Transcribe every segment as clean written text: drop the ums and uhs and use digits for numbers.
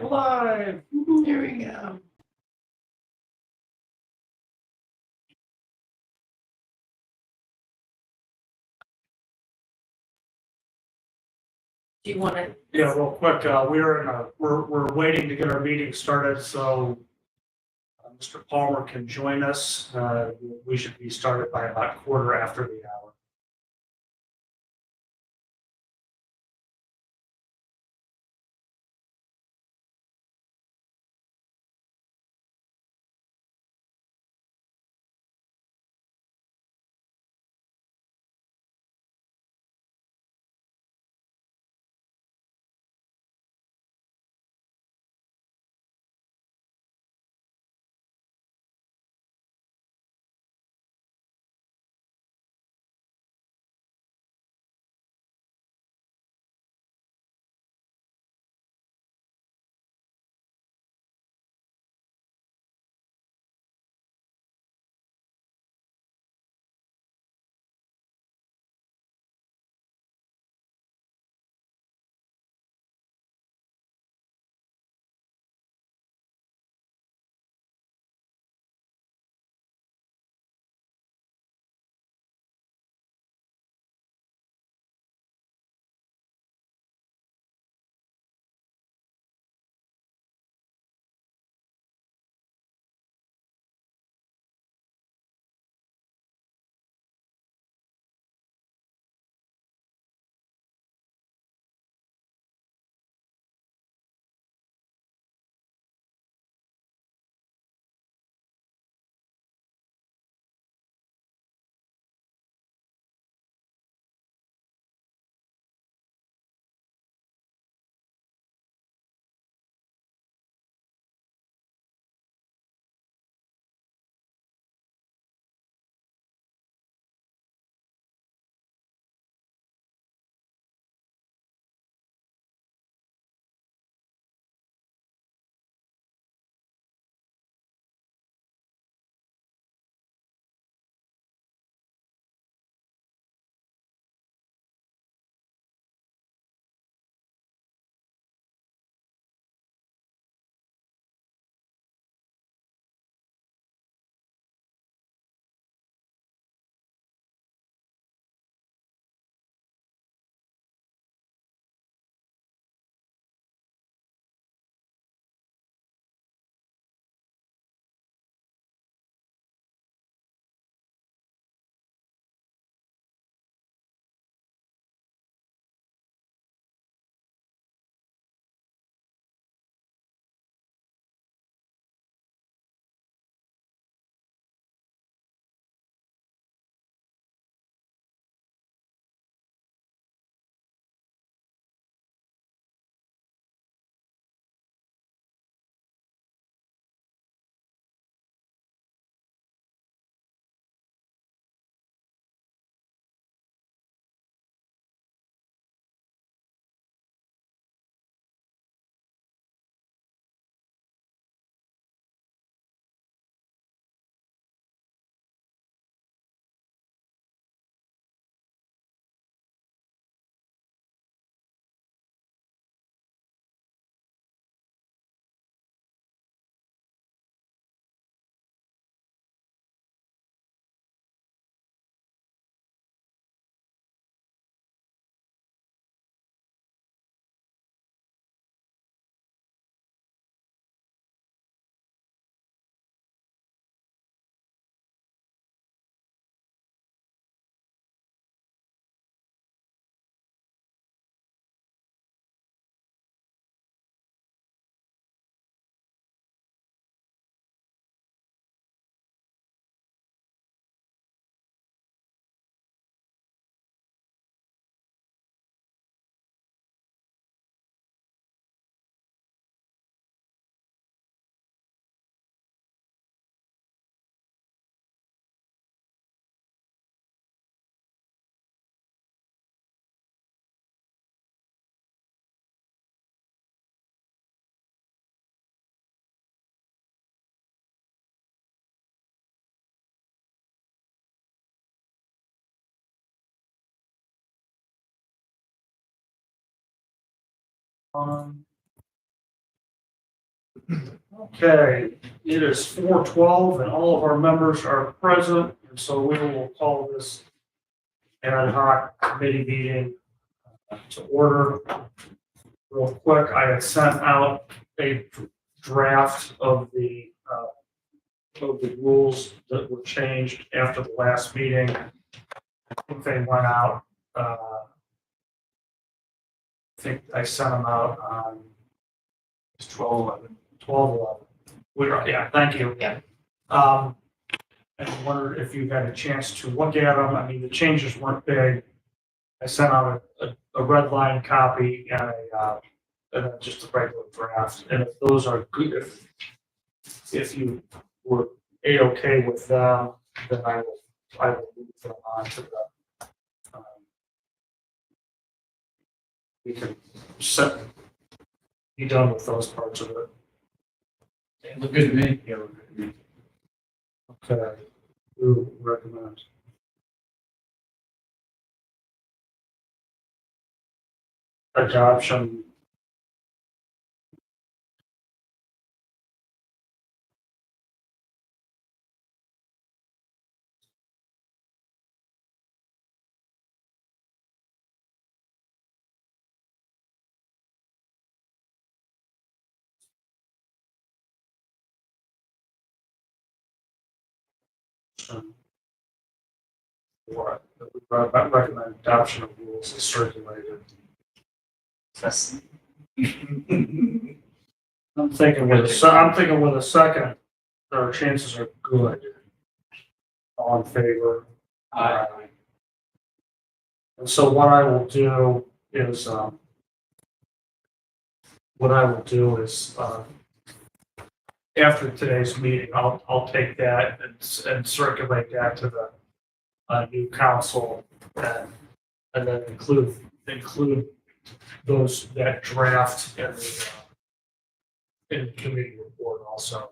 live. There we go. Do you want to? Yeah, real quick, we're waiting to get our meeting started, so Mr. Palmer can join us. We should be started by about quarter after the hour. Okay, it is 4:12 and all of our members are present, and so we will call this Ad-Hoc committee meeting to order. Real quick, I had sent out a draft of the rules that were changed after the last meeting. I think they went out, I think I sent them out on 12/11. 12/11. Yeah, thank you. Yeah. And I wondered if you had a chance to look at them. I mean, the changes weren't big. I sent out a red line copy and just a regular draft. And if those are good, if you were A-okay with them, then I will move them on to the, we can be done with those parts of it. They look good to me. Yeah, we're good. Okay, who recommends? Adoption. Or recommend adoption of rules as circulated. I'm thinking with a second, our chances are good. All in favor? Aye. And so what I will do is, after today's meeting, I'll take that and circulate that to the new council and then include that draft in the committee report also.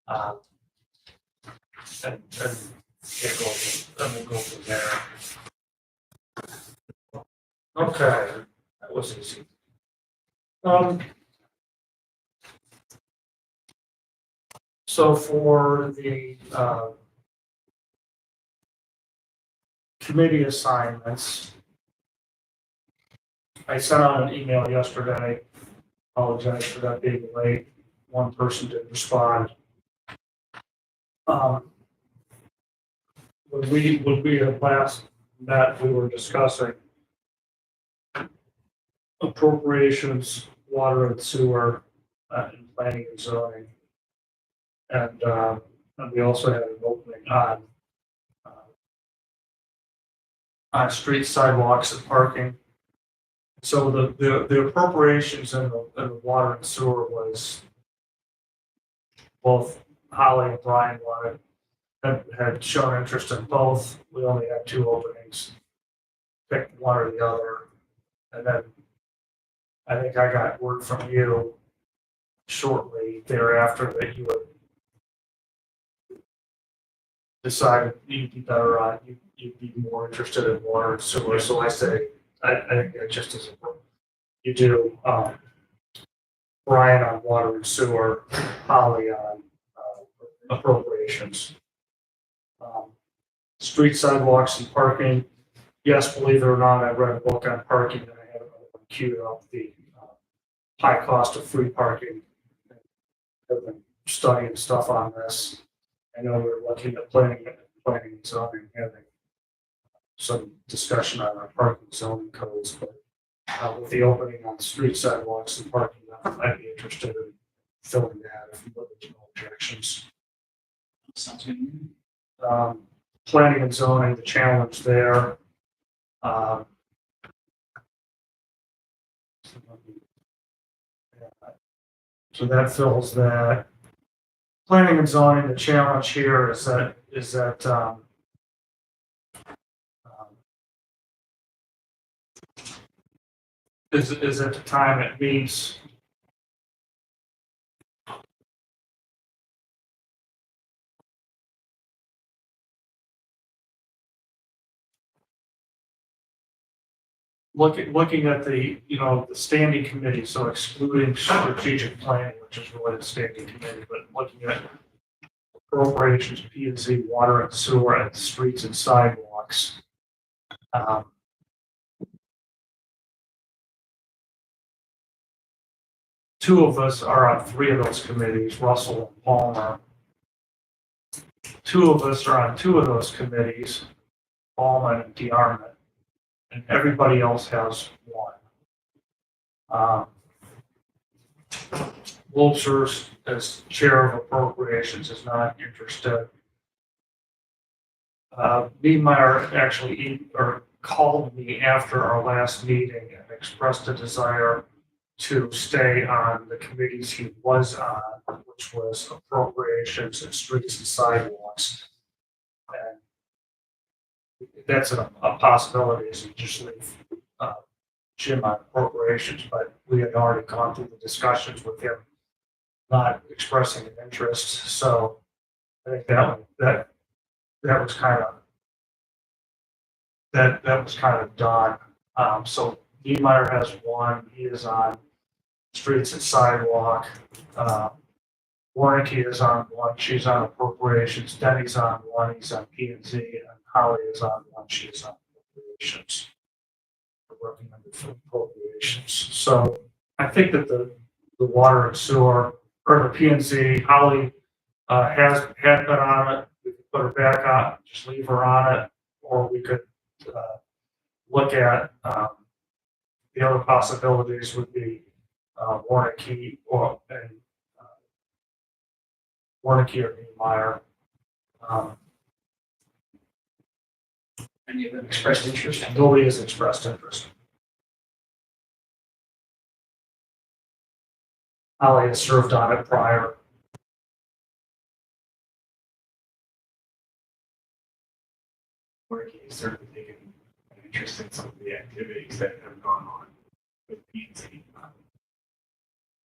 And we'll go from there. Okay, that was easy. So for the committee assignments, I sent out an email yesterday. Apologize for that being late. One person didn't respond. When we had last met, we were discussing appropriations, water and sewer, and planning and zoning. And we also had an opening on street sidewalks and parking. So the appropriations in the water and sewer was both Holly and Brian had shown interest in both. We only had 2 openings. Picked one or the other. And then I think I got word from you shortly thereafter that you would decided you'd be better on, you'd be more interested in water and sewer. So I say, I think that just as important. You do Brian on water and sewer, Holly on appropriations. Street sidewalks and parking. Yes, believe it or not, I read a book on parking and I had a queued up the high cost of free parking. I've been studying stuff on this. I know we're looking at planning and zoning, having some discussion on our parking zoning codes, but with the opening on street sidewalks and parking, I'd be interested in filling that if there's no objections. Sounds good. Planning and zoning, the challenge there. So that fills that. Planning and zoning, the challenge here is that is at the time it meets. looking at the, the standing committee, so excluding strategic planning, which is really the standing committee, but looking at appropriations, P and Z, water and sewer, and streets and sidewalks. Two of us are on three of those committees, Russell and Palmer. Two of us are on two of those committees, Ballman and DeArmond, and everybody else has one. Wiltzers, as chair of appropriations, is not interested. Niemeyer actually called me after our last meeting and expressed a desire to stay on the committees he was on, which was appropriations and streets and sidewalks. And that's a possibility, is you just leave Jim on appropriations, but we had already gone through the discussions with him not expressing an interest. So I think that was kind of done. So Niemeyer has one. He is on streets and sidewalk. Warnicki is on one. She's on appropriations. Denny's on one. He's on P and Z, and Holly is on one. She's on appropriations. We're working on the appropriations. So I think that the water and sewer, or the P and Z, Holly had been on it. We could put her back on, just leave her on it, or we could look at the other possibilities would be Warnicki or Niemeyer. Any of them expressed interest? Nobody has expressed interest. Holly has served on it prior. Working is certainly taken an interest in some of the activities that have gone on with P&Z.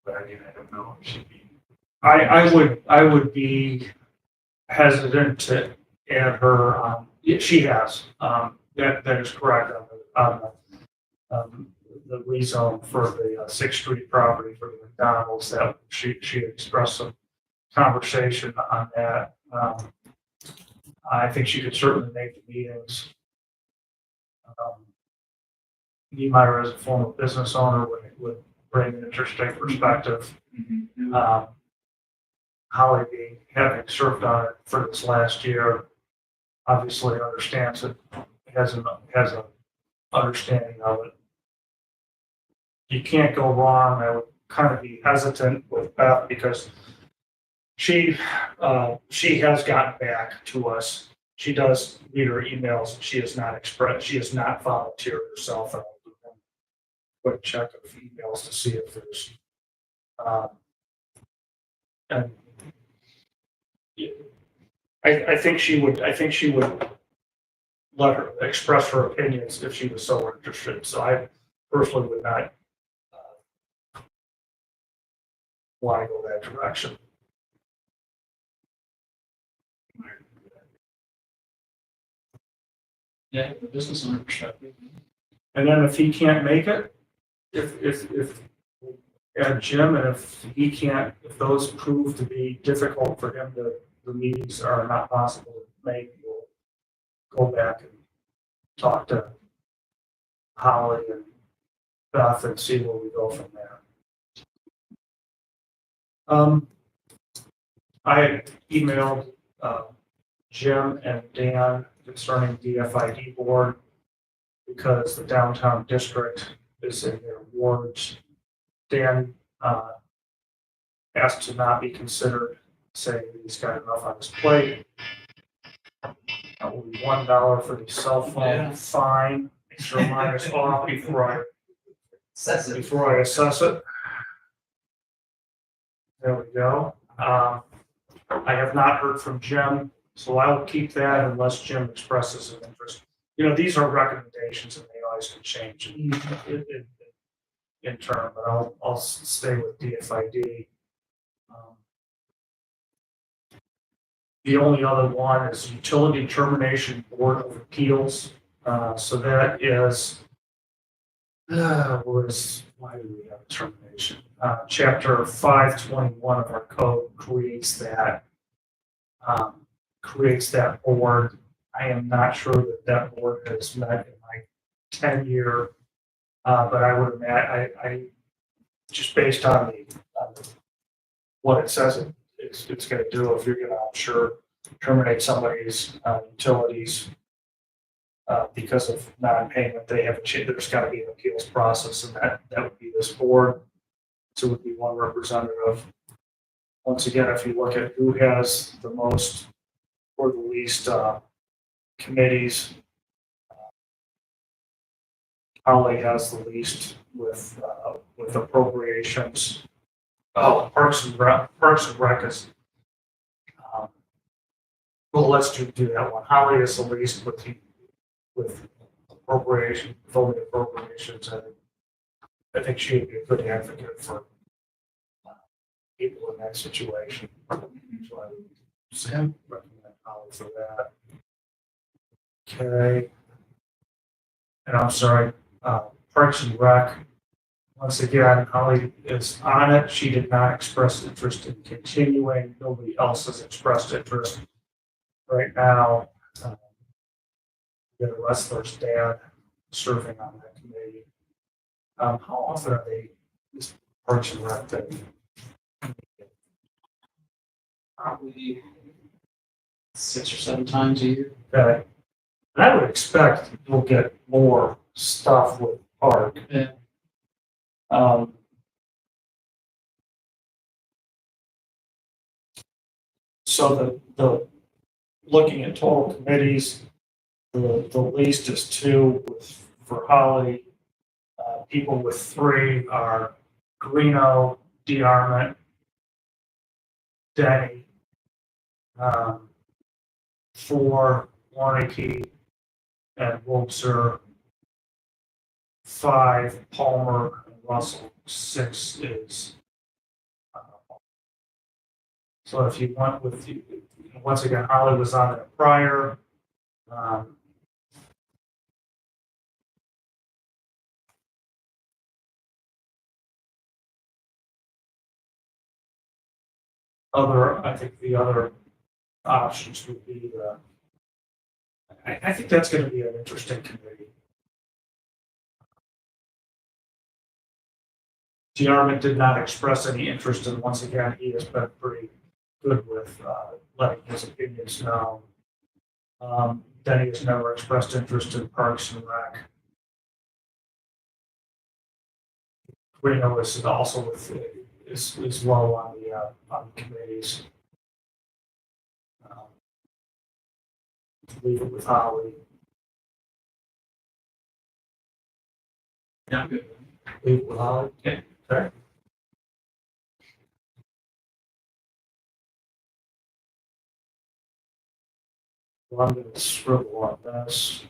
But again, I don't know if she'd be. I would be hesitant to add her. She has. That is correct on the rezone for the 6th Street property for the McDonald's. That she expressed some conversation on that. I think she could certainly make the meetings. Niemeyer, as a former business owner, would bring an interesting perspective. Holly, having served on it for this last year, obviously understands it, has an understanding of it. You can't go wrong. I would kind of be hesitant with Beth because she has gotten back to us. She does read her emails, and she has not volunteered herself. And I'll do a quick check of emails to see if there's and I think she would let her express her opinions if she was so interested. So I personally would not want to go that direction. Yeah, the business owner perspective. And then if he can't make it, if Jim, and if those prove to be difficult for him, the meetings are not possible to make, we'll go back and talk to Holly and Beth and see where we go from there. I emailed Jim and Dan concerning DFID board because the downtown district is in their wards. Dan asked to not be considered, saying that he's got enough on his plate. That will be $1 for the cell phone fine. Make sure mine is off before I assess it. There we go. I have not heard from Jim, so I'll keep that unless Jim expresses an interest. These are recommendations and they always can change in turn, but I'll stay with DFID. The only other one is Utility Termination Board of Appeals. So that is Why do we have termination? Chapter 521 of our code creates that board. I am not sure that that board has met in my tenure, but I would imagine, I just based on what it says it's going to do, if you're going to, I'm sure, terminate somebody's utilities because of non-payment, there's got to be an appeals process, and that would be this board. So it would be one representative. Once again, if you look at who has the most or the least committees, Holly has the least with appropriations. Oh, Parks and Rec is. Well, let's do that one. Holly is the least with appropriation, voting appropriations. I think she would be a good advocate for people in that situation. So I would recommend Holly for that. Okay. And I'm sorry, Parks and Rec. Once again, Holly is on it. She did not express interest in continuing. Nobody else has expressed interest right now. We have a wrestler's dad serving on that committee. How often are they, this Parks and Rec thing? Probably 6 or 7 times a year. Okay. And I would expect we'll get more stuff with Park. Yeah. So the looking at total committees, the least is 2 for Holly. People with 3 are Greeno, DeArmond, Denny, 4, Warnicki, and Wobser. 5, Palmer and Russell. 6 is. So if you went with, once again, Holly was on it prior. I think the other options would be I think that's going to be an interesting committee. DeArmond did not express any interest, and once again, he has been pretty good with letting his opinions known. Denny has never expressed interest in Parks and Rec. Reno is also is low on the committees. Leave it with Holly. Yeah, I'm good. Leave it with Holly. Okay. Okay. Well, I'm going to scribble on this.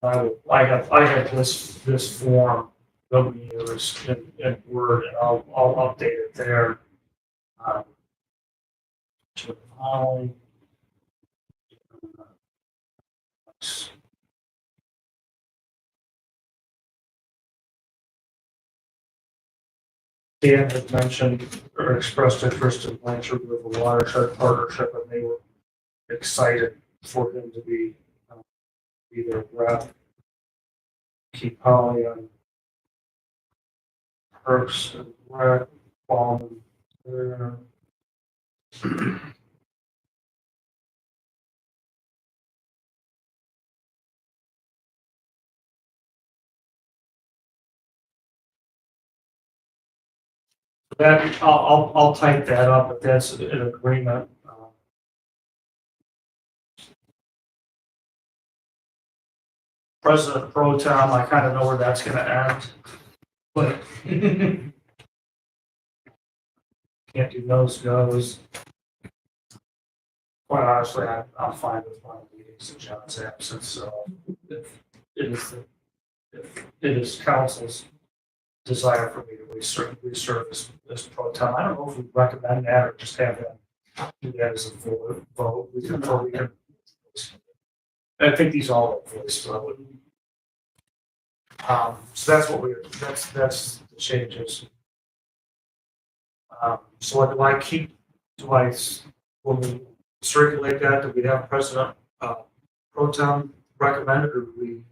I have this form that we use in Word, and I'll update it there. To Holly. Dan had mentioned or expressed interest in Blanchard River Watershed Partnership, and they were excited for him to be their rep. Keep Holly on Parks and Rec, Ballman there. That, I'll type that up, but that's an agreement. President Pro Tem, I kind of know where that's going to end, but can't do nose. Quite honestly, I'm fine with my meetings in John's absence, so if it is council's desire for me to reserve as pro tem. I don't know if we recommend that or just have him do that as a vote. We can I think these all are voiced, so I wouldn't. So that's what that's the changes. So do I keep, when we circulate that, do we have President, Pro Tem recommended, or do we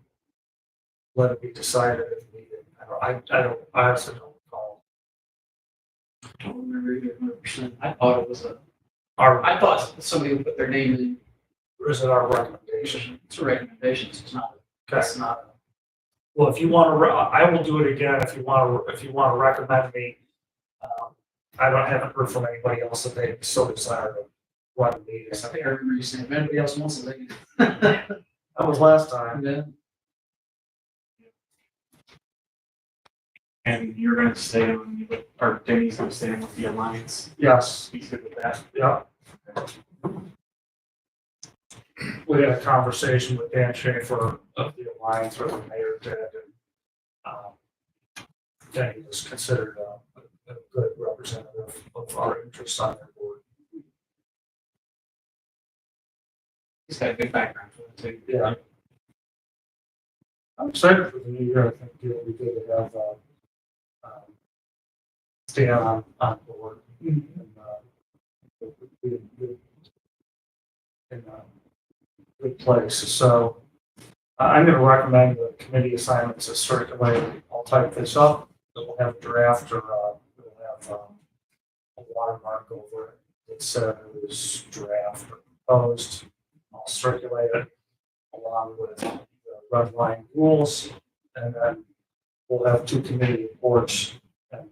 let it be decided if needed? I honestly don't recall. I don't remember either 100%. I thought it was Our, I thought somebody would put their name in. or is it our recommendation? It's a recommendation, so it's not, Okay. it's not. Well, if you want to, I will do it again if you want to recommend me. I haven't heard from anybody else that they so desire to run the meeting. I think I remember you saying, if anybody else wants it, they can. That was last time. Yeah. And you're gonna stay on, or Denny's gonna stay on with the Alliance. Yes, He's good with that. yeah. We had a conversation with Dan Schaefer of the Alliance, or the mayor did, and Danny was considered a good representative of our interests on their board. He's got a good background for it too. Yeah. I'm excited for the new year. I think it'll be good to have Dan on board. And, be in a good place. So I'm going to recommend the committee assignments as circulated. I'll type this up. We'll have a draft, or we'll have a watermark over it that says draft or proposed. I'll circulate it along with the red line rules, and then we'll have 2 committee reports, and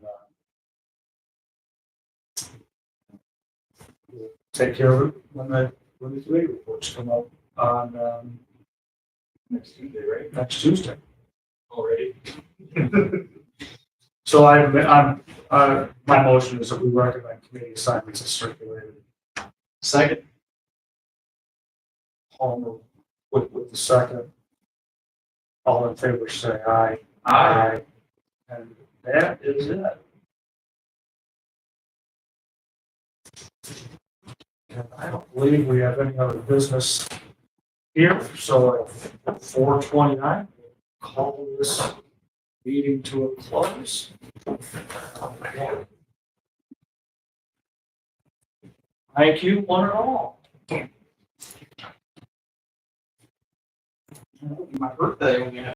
we'll take care of it when the committee reports come up on Next Tuesday, right? next Tuesday. Already. So my motion is that we recommend committee assignments as circulated. Second. Palmer with the second. All in favor, say aye. Aye. And that is it. And I don't believe we have any other business here, so at 4:29, call this meeting to a close. Thank you, one and all. My birthday, when you have